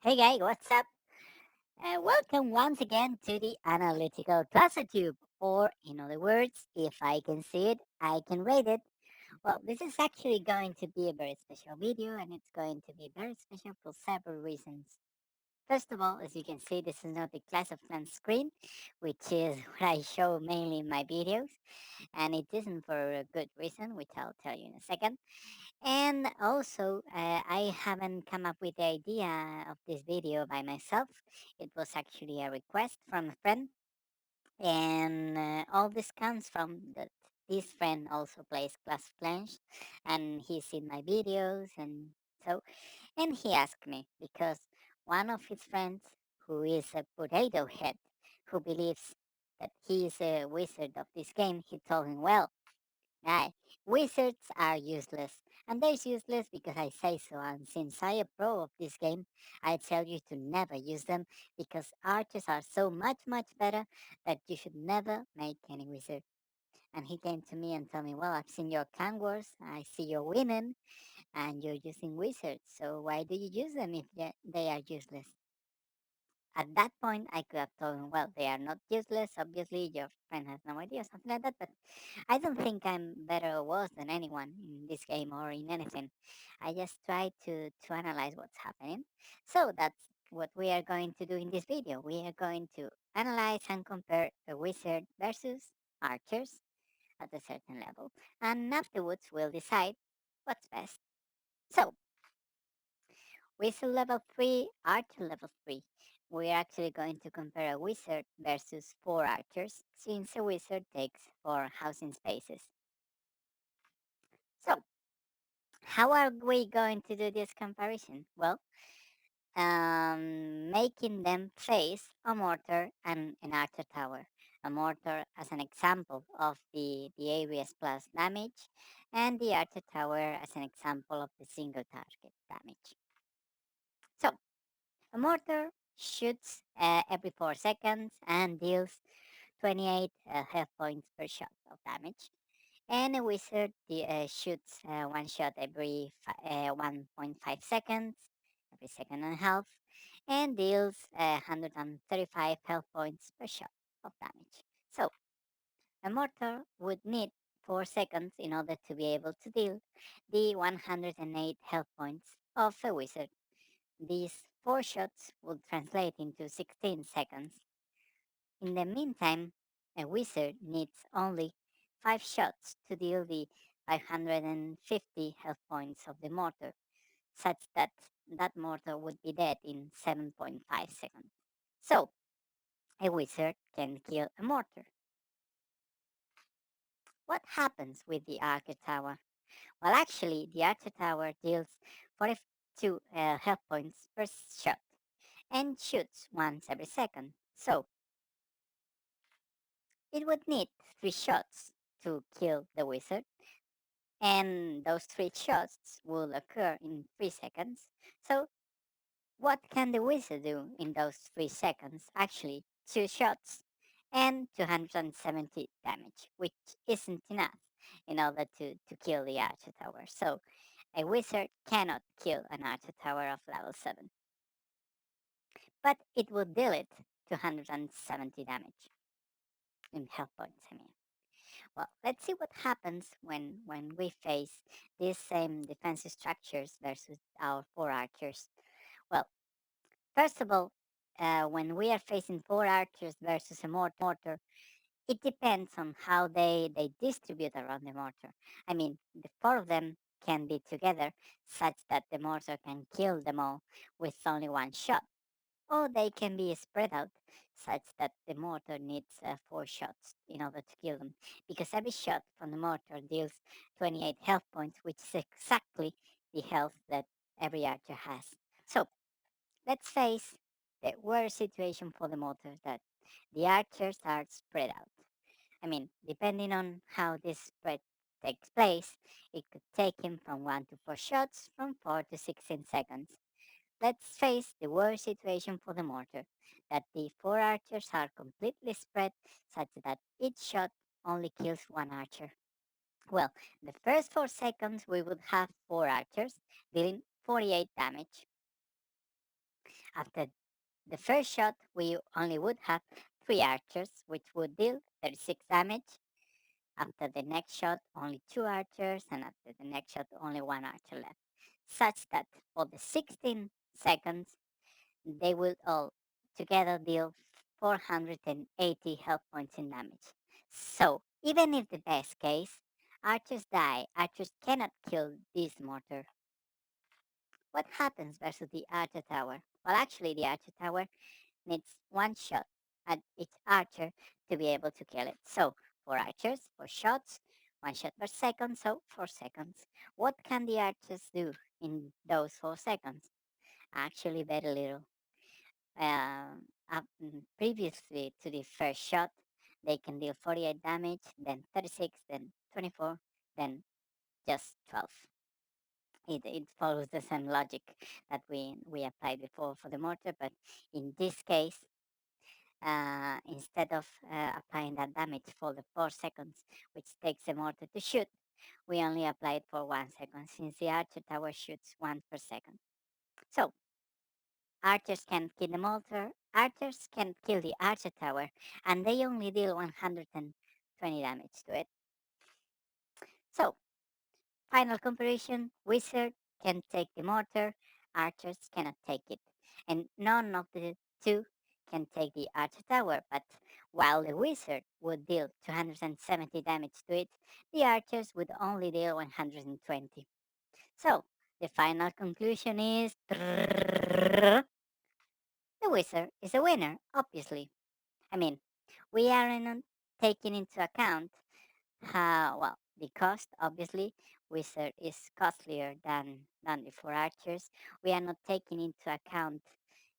Hey guys, what's up? Welcome once again to the Analytical Cluster Tube, or in other words, if I can see it, I can rate it. Well, this is actually going to be a very special video, and it's going to be very special for several reasons. First of all, as you can see, this is not the Clash of Clans screen, which is what I show mainly in my videos, and it isn't for a good reason, which I'll tell you in a second. And also, I haven't come up with the idea of this video by myself. It was actually a request from a friend, and all this comes from that this friend also plays Clash of Clans, and he's seen my videos, and so, and he asked me because one of his friends, who is a potato head, who believes that he is a wizard of this game, he told him, well, right. Wizards are useless. And they're useless because I say so. And since I am pro of this game, I tell you to never use them because archers are so much, much better that you should never make any wizard. And he came to me and told me, well, I've seen your clan wars. I see you're winning and you're using wizards. So why do you use them if they are useless? At that point, I could have told him, well, they are not useless. Obviously, your friend has no idea, something like that. But I don't think I'm better or worse than anyone in this game or in anything. I just try to analyze what's happening. So that's what we are going to do in this video. We are going to analyze and compare a wizard versus archers at a certain level. And afterwards, we'll decide what's best. So, wizard level 3, archer level 3. We're actually going to compare a wizard versus 4 archers, since a wizard takes 4 housing spaces. So, how are we going to do this comparison? Well, making them face a mortar and an archer tower. A mortar as an example of the areas plus damage, and the archer tower as an example of the single target damage. So, a mortar shoots every 4 seconds and deals 28 health points per shot of damage. And a wizard shoots one shot every 1.5 seconds, every second and a half, and deals 135 health points per shot of damage. So, a mortar would need 4 seconds in order to be able to deal the 108 health points of a wizard. These 4 shots would translate into 16 seconds. In the meantime, a wizard needs only 5 shots to deal the 550 health points of the mortar, such that that mortar would be dead in 7.5 seconds. So, a wizard can kill a mortar. What happens with the Archer Tower? Well, actually, the Archer Tower deals 42 health points per shot and shoots once every second. So, it would need 3 shots to kill the wizard, and those 3 shots will occur in 3 seconds. So, what can the wizard do in those 3 seconds? Actually, 2 shots and 270 damage, which isn't enough in order to kill the Archer Tower. So, a wizard cannot kill an Archer Tower of level 7, but it will deal it 270 damage in health points, I mean. Well, let's see what happens when we face these same defensive structures versus our 4 archers. Well, first of all, when we are facing 4 archers versus a mortar, it depends on how they distribute around the mortar. I mean, the 4 of them can be together such that the mortar can kill them all with only one shot, or they can be spread out such that the mortar needs 4 shots in order to kill them, because every shot from the mortar deals 28 health points, which is exactly the health that every archer has. So, let's face the worst situation for the mortar, that the archers are spread out. I mean, depending on how this spread takes place, it could take him from 1 to 4 shots, from 4 to 16 seconds. Let's face the worst situation for the mortar, that the 4 archers are completely spread such that each shot only kills 1 archer. Well, the first 4 seconds we would have 4 archers dealing 48 damage. After the first shot, we only would have 3 archers, which would deal 36 damage. After the next shot, only 2 archers, and after the next shot, only 1 archer left. Such that for the 16 seconds, they will all together deal 480 health points in damage. So, even if the best case, archers die, archers cannot kill this mortar. What happens versus the archer tower? Well, actually, the archer tower needs 1 shot at each archer to be able to kill it. So, 4 archers, 4 shots, 1 shot per second, so 4 seconds. What can the archers do in those 4 seconds? Actually, very little. Previously to the first shot, they can deal 48 damage, then 36, then 24, then just 12. It follows the same logic that we applied before for the mortar, but in this case, instead of applying that damage for the 4 seconds, which takes the mortar to shoot, we only apply it for 1 second, since the archer tower shoots once per second. So archers can kill the mortar, archers can kill the archer tower, and they only deal 120 damage to it. So, final comparison, wizard can take the mortar, archers cannot take it. And none of the two can take the archer tower, but while the wizard would deal 270 damage to it, the archers would only deal 120. So, the final conclusion is the wizard is a winner, obviously. I mean, we aren't taking into account how, well, the cost, obviously. Wizard is costlier than the 4 archers. We are not taking into account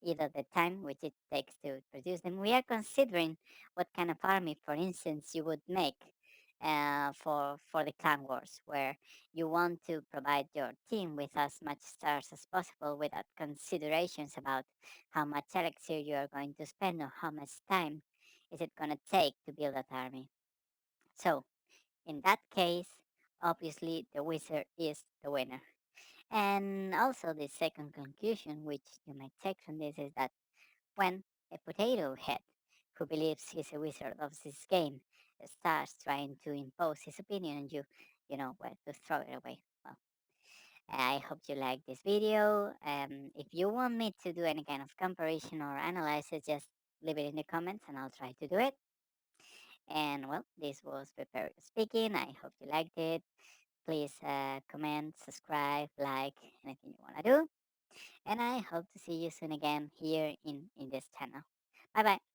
either the time which it takes to produce them. We are considering what kind of army, for instance, you would make for the Clan Wars, where you want to provide your team with as much stars as possible without considerations about how much elixir you are going to spend or how much time is it going to take to build that army. So, in that case, obviously the wizard is the winner. And also, the second conclusion, which you might take from this, is that when a potato head who believes he's a wizard of this game starts trying to impose his opinion on you, you know where to throw it away. Well, I hope you like this video. If you want me to do any kind of comparison or analysis, just leave it in the comments and I'll try to do it. And well, this was Prepared Speaking. I hope you liked it. Please comment, subscribe, like, anything you want to do. And I hope to see you soon again here in this channel. Bye bye.